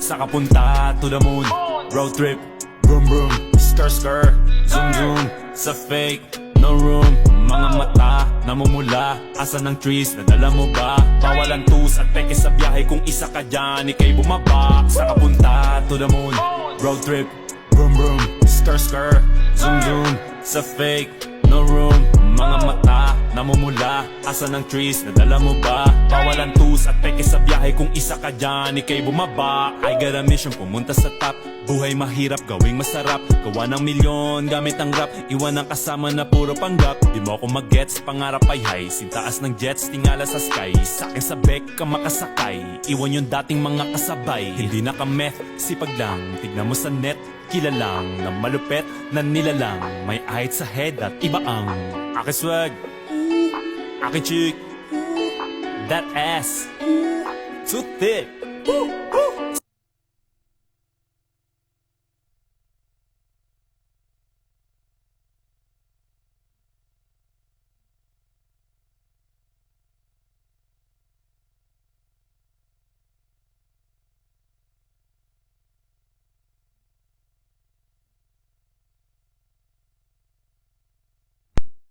Saka punta to the moon. Road trip, vroom vroom. Skr skr, zoom zoom. Sa fake, no room. Mga mata, namumula. Asan ang trees, nadala mo ba? Bawalan tus at peke sa biyahe. Kung isa ka dyan, ikay bumaba. Saka punta to the moon. Road trip, vroom vroom. Skr skr, zoom zoom. Sa fake, no room. Mga mata, namumula. Asan ang trees, nadala mo ba? Bawalan tus at peke sa biyahe. Kung isa ka dyan, ikay bumaba. I got a mission, pumunta sa top. Buhay mahirap, gawing masarap. Gawa ng milyon, gamit ang rap. Iwan ang kasama na puro panggap. Di mo ako mag-gets, pangarap ay high. Sintaas ng jets, tingala sa sky. Sakin sa bek ka makasakay. Iwan yung dating mga kasabay. Hindi na ka-meth, sipag lang. Tignan mo sa net, kilalang na malupet na nilalang. May height sa head at iba ang aking swag, aking chick, that ass, too thick.